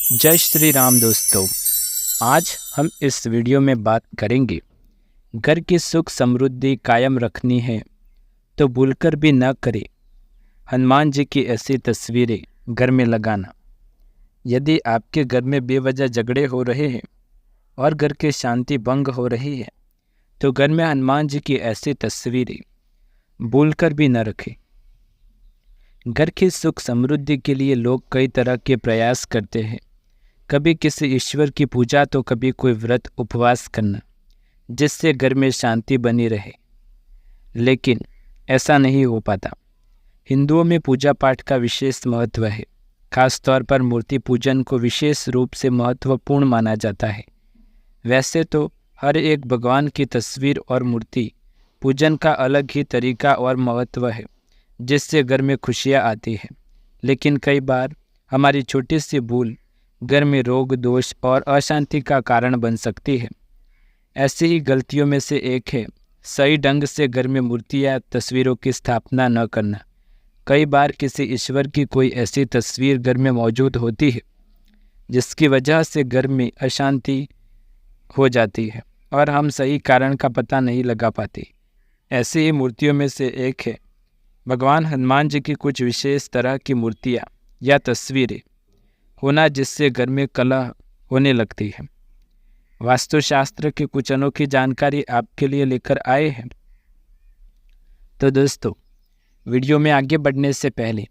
जय श्री राम दोस्तों। आज हम इस वीडियो में बात करेंगे, घर की सुख समृद्धि कायम रखनी है तो भूलकर भी न करें हनुमान जी की ऐसी तस्वीरें घर में लगाना। यदि आपके घर में बेवजह झगड़े हो रहे हैं और घर की शांति भंग हो रही है तो घर में हनुमान जी की ऐसी तस्वीरें भूलकर भी न रखें। घर की सुख समृद्धि के लिए लोग कई तरह के प्रयास करते हैं, कभी किसी ईश्वर की पूजा तो कभी कोई व्रत उपवास करना जिससे घर में शांति बनी रहे, लेकिन ऐसा नहीं हो पाता। हिंदुओं में पूजा पाठ का विशेष महत्व है, खास तौर पर मूर्ति पूजन को विशेष रूप से महत्वपूर्ण माना जाता है। वैसे तो हर एक भगवान की तस्वीर और मूर्ति पूजन का अलग ही तरीका और महत्व है जिससे घर में खुशियाँ आती हैं, लेकिन कई बार हमारी छोटी सी भूल घर में रोग दोष और अशांति का कारण बन सकती है। ऐसी ही गलतियों में से एक है सही ढंग से घर में मूर्तियाँ तस्वीरों की स्थापना न करना। कई बार किसी ईश्वर की कोई ऐसी तस्वीर घर में मौजूद होती है जिसकी वजह से घर में अशांति हो जाती है और हम सही कारण का पता नहीं लगा पाते। ऐसी ही मूर्तियों में से एक है भगवान हनुमान जी की कुछ विशेष तरह की मूर्तियाँ या तस्वीरें होना जिससे घर में कलह होने लगती है। वास्तुशास्त्र की कुछ अनोखी जानकारी आपके लिए लेकर आए हैं। तो दोस्तों, वीडियो में आगे बढ़ने से पहले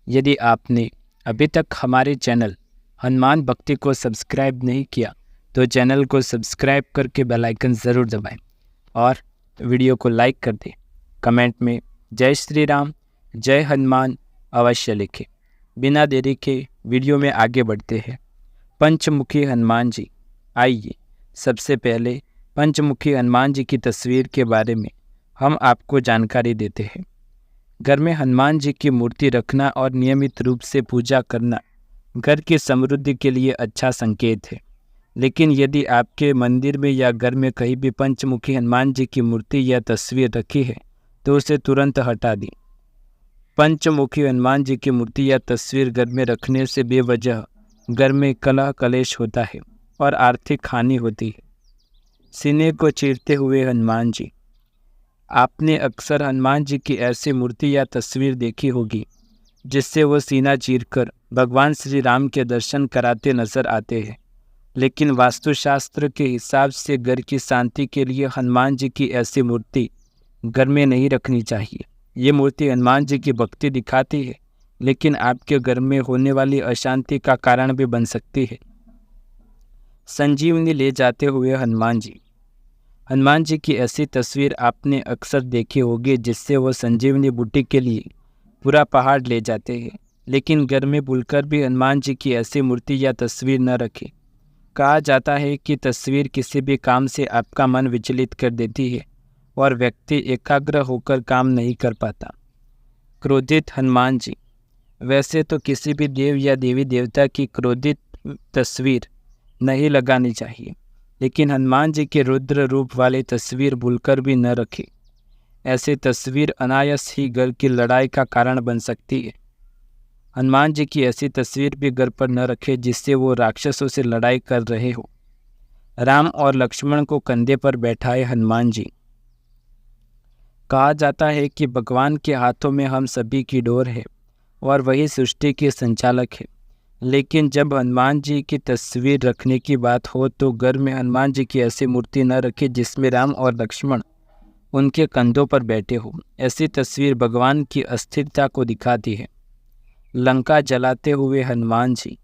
यदि आपने अभी तक हमारे चैनल हनुमान भक्ति को सब्सक्राइब नहीं किया तो चैनल को सब्सक्राइब करके बेल आइकन ज़रूर दबाएं और वीडियो को लाइक कर दें। कमेंट में जय श्री राम, जय हनुमान अवश्य लिखें। बिना देरी के वीडियो में आगे बढ़ते हैं। पंचमुखी हनुमान जी। आइए सबसे पहले पंचमुखी हनुमान जी की तस्वीर के बारे में हम आपको जानकारी देते हैं। घर में हनुमान जी की मूर्ति रखना और नियमित रूप से पूजा करना घर की समृद्धि के लिए अच्छा संकेत है, लेकिन यदि आपके मंदिर में या घर में कहीं भी पंचमुखी हनुमान जी की मूर्ति या तस्वीर रखी है तो उसे तुरंत हटा दें। पंचमुखी हनुमान जी की मूर्ति या तस्वीर घर में रखने से बेवजह घर में कलह कलेश होता है और आर्थिक हानि होती है। सीने को चीरते हुए हनुमान जी। आपने अक्सर हनुमान जी की ऐसी मूर्ति या तस्वीर देखी होगी जिससे वो सीना चीरकर भगवान श्री राम के दर्शन कराते नजर आते हैं, लेकिन वास्तुशास्त्र के हिसाब से घर की शांति के लिए हनुमान जी की ऐसी मूर्ति घर में नहीं रखनी चाहिए। ये मूर्ति हनुमान जी की भक्ति दिखाती है, लेकिन आपके घर में होने वाली अशांति का कारण भी बन सकती है। संजीवनी ले जाते हुए हनुमान जी। हनुमान जी की ऐसी तस्वीर आपने अक्सर देखी होगी जिससे वो संजीवनी बूटी के लिए पूरा पहाड़ ले जाते हैं, लेकिन घर में भूलकर भी हनुमान जी की ऐसी मूर्ति या तस्वीर न रखें। कहा जाता है कि तस्वीर किसी भी काम से आपका मन विचलित कर देती है और व्यक्ति एकाग्र होकर काम नहीं कर पाता। क्रोधित हनुमान जी। वैसे तो किसी भी देव या देवी देवता की क्रोधित तस्वीर नहीं लगानी चाहिए, लेकिन हनुमान जी के रुद्र रूप वाली तस्वीर भूलकर भी न रखें। ऐसी तस्वीर अनायास ही घर की लड़ाई का कारण बन सकती है। हनुमान जी की ऐसी तस्वीर भी घर पर न रखें जिससे वो राक्षसों से लड़ाई कर रहे हो। राम और लक्ष्मण को कंधे पर बैठाए हनुमान जी। कहा जाता है कि भगवान के हाथों में हम सभी की डोर है और वही सृष्टि के संचालक है, लेकिन जब हनुमान जी की तस्वीर रखने की बात हो तो घर में हनुमान जी की ऐसी मूर्ति न रखें जिसमें राम और लक्ष्मण उनके कंधों पर बैठे हो। ऐसी तस्वीर भगवान की अस्थिरता को दिखाती है। लंका जलाते हुए हनुमान जी।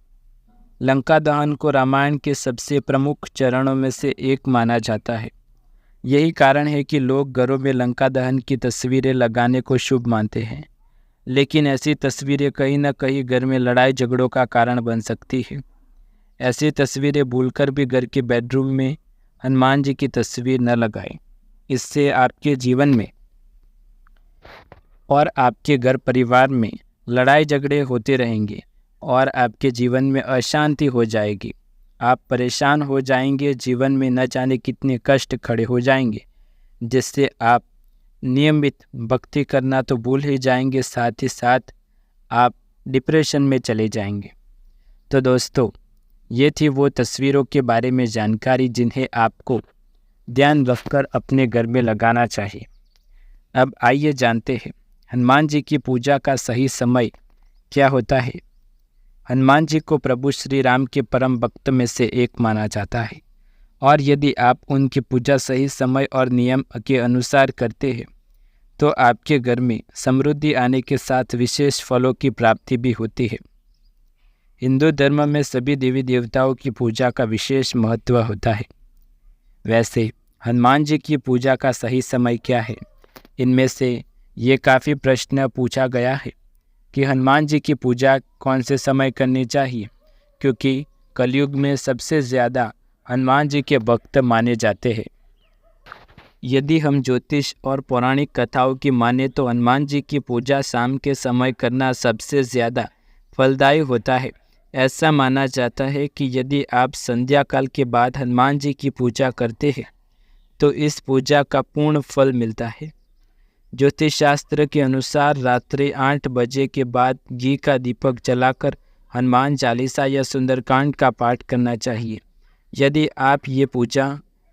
लंका दहन को रामायण के सबसे प्रमुख चरणों में से एक माना जाता है। यही कारण है कि लोग घरों में लंका दहन की तस्वीरें लगाने को शुभ मानते हैं, लेकिन ऐसी तस्वीरें कहीं न कहीं घर में लड़ाई झगड़ों का कारण बन सकती है। ऐसी तस्वीरें भूलकर भी घर के बेडरूम में हनुमान जी की तस्वीर न लगाएं। इससे आपके जीवन में और आपके घर परिवार में लड़ाई झगड़े होते रहेंगे और आपके जीवन में अशांति हो जाएगी। आप परेशान हो जाएंगे, जीवन में न जाने कितने कष्ट खड़े हो जाएंगे, जिससे आप नियमित भक्ति करना तो भूल ही जाएंगे, साथ ही साथ आप डिप्रेशन में चले जाएंगे। तो दोस्तों, ये थी वो तस्वीरों के बारे में जानकारी जिन्हें आपको ध्यान रखकर अपने घर में लगाना चाहिए। अब आइए जानते हैं हनुमान जी की पूजा का सही समय क्या होता है। हनुमान जी को प्रभु श्री राम के परम भक्त में से एक माना जाता है और यदि आप उनकी पूजा सही समय और नियम के अनुसार करते हैं तो आपके घर में समृद्धि आने के साथ विशेष फलों की प्राप्ति भी होती है। हिंदू धर्म में सभी देवी देवताओं की पूजा का विशेष महत्व होता है। वैसे हनुमान जी की पूजा का सही समय क्या है? इनमें से ये काफ़ी प्रश्न पूछा गया है कि हनुमान जी की पूजा कौन से समय करनी चाहिए, क्योंकि कलयुग में सबसे ज़्यादा हनुमान जी के भक्त माने जाते हैं। यदि हम ज्योतिष और पौराणिक कथाओं की माने तो हनुमान जी की पूजा शाम के समय करना सबसे ज़्यादा फलदायी होता है। ऐसा माना जाता है कि यदि आप संध्या काल के बाद हनुमान जी की पूजा करते हैं तो इस पूजा का पूर्ण फल मिलता है। ज्योतिष शास्त्र के अनुसार रात्रि 8 बजे के बाद घी का दीपक जलाकर हनुमान चालीसा या सुंदरकांड का पाठ करना चाहिए। यदि आप ये पूजा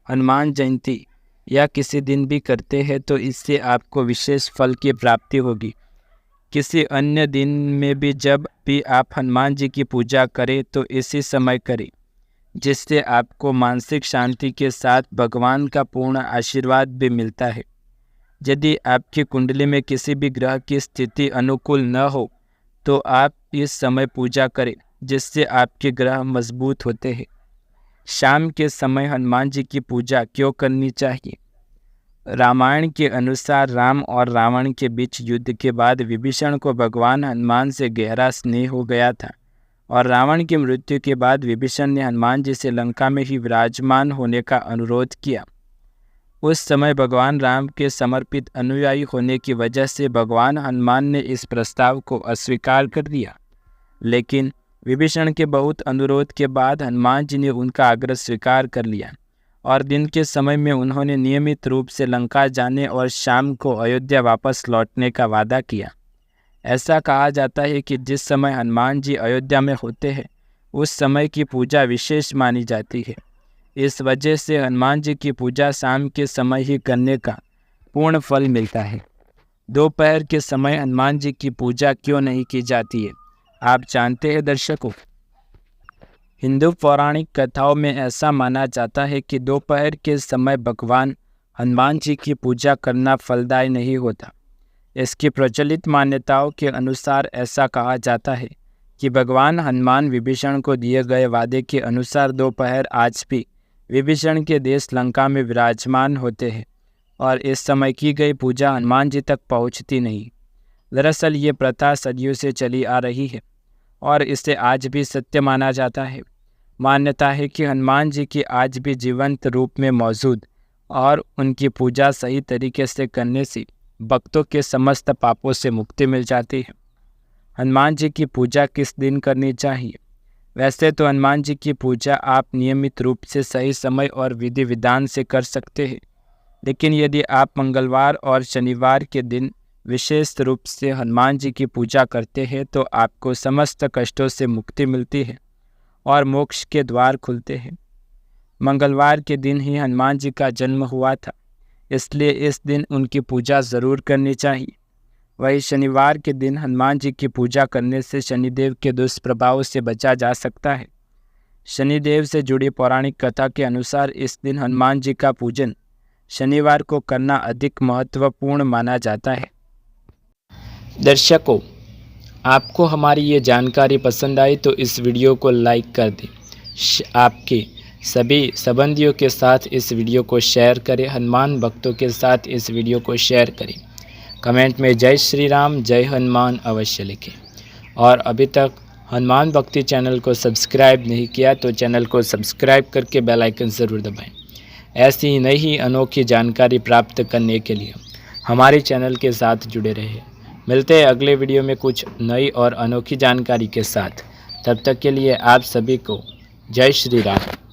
हनुमान जयंती या किसी दिन भी करते हैं तो इससे आपको विशेष फल की प्राप्ति होगी। किसी अन्य दिन में भी जब भी आप हनुमान जी की पूजा करें तो इसी समय करें, जिससे आपको मानसिक शांति के साथ भगवान का पूर्ण आशीर्वाद भी मिलता है। यदि आपकी कुंडली में किसी भी ग्रह की स्थिति अनुकूल न हो तो आप इस समय पूजा करें, जिससे आपके ग्रह मजबूत होते हैं। शाम के समय हनुमान जी की पूजा क्यों करनी चाहिए? रामायण के अनुसार राम और रावण के बीच युद्ध के बाद विभीषण को भगवान हनुमान से गहरा स्नेह हो गया था और रावण की मृत्यु के बाद विभीषण ने हनुमान जी से लंका में ही विराजमान होने का अनुरोध किया। उस समय भगवान राम के समर्पित अनुयायी होने की वजह से भगवान हनुमान ने इस प्रस्ताव को अस्वीकार कर दिया, लेकिन विभीषण के बहुत अनुरोध के बाद हनुमान जी ने उनका आग्रह स्वीकार कर लिया और दिन के समय में उन्होंने नियमित रूप से लंका जाने और शाम को अयोध्या वापस लौटने का वादा किया। ऐसा कहा जाता है कि जिस समय हनुमान जी अयोध्या में होते हैं उस समय की पूजा विशेष मानी जाती है। इस वजह से हनुमान जी की पूजा शाम के समय ही करने का पूर्ण फल मिलता है। दोपहर के समय हनुमान जी की पूजा क्यों नहीं की जाती है, आप जानते हैं दर्शकों? हिंदू पौराणिक कथाओं में ऐसा माना जाता है कि दोपहर के समय भगवान हनुमान जी की पूजा करना फलदायी नहीं होता। इसकी प्रचलित मान्यताओं के अनुसार ऐसा कहा जाता है कि भगवान हनुमान विभीषण को दिए गए वादे के अनुसार दोपहर आज भी विभीषण के देश लंका में विराजमान होते हैं और इस समय की गई पूजा हनुमान जी तक पहुंचती नहीं। दरअसल ये प्रथा सदियों से चली आ रही है और इसे आज भी सत्य माना जाता है। मान्यता है कि हनुमान जी की आज भी जीवंत रूप में मौजूद और उनकी पूजा सही तरीके से करने से भक्तों के समस्त पापों से मुक्ति मिल जाती है। हनुमान जी की पूजा किस दिन करनी चाहिए? वैसे तो हनुमान जी की पूजा आप नियमित रूप से सही समय और विधि विधान से कर सकते हैं, लेकिन यदि आप मंगलवार और शनिवार के दिन विशेष रूप से हनुमान जी की पूजा करते हैं तो आपको समस्त कष्टों से मुक्ति मिलती है और मोक्ष के द्वार खुलते हैं। मंगलवार के दिन ही हनुमान जी का जन्म हुआ था, इसलिए इस दिन उनकी पूजा ज़रूर करनी चाहिए। वही शनिवार के दिन हनुमान जी की पूजा करने से शनिदेव के दुष्प्रभाव से बचा जा सकता है। शनिदेव से जुड़ी पौराणिक कथा के अनुसार इस दिन हनुमान जी का पूजन शनिवार को करना अधिक महत्वपूर्ण माना जाता है। दर्शकों, आपको हमारी ये जानकारी पसंद आई तो इस वीडियो को लाइक कर दें। आपके सभी संबंधियों के साथ इस वीडियो को शेयर करें। हनुमान भक्तों के साथ इस वीडियो को शेयर करें। कमेंट में जय श्री राम, जय हनुमान अवश्य लिखें। और अभी तक हनुमान भक्ति चैनल को सब्सक्राइब नहीं किया तो चैनल को सब्सक्राइब करके बेल आइकन ज़रूर दबाएं। ऐसी ही नई अनोखी जानकारी प्राप्त करने के लिए हमारे चैनल के साथ जुड़े रहें। मिलते हैं अगले वीडियो में कुछ नई और अनोखी जानकारी के साथ। तब तक के लिए आप सभी को जय श्री राम।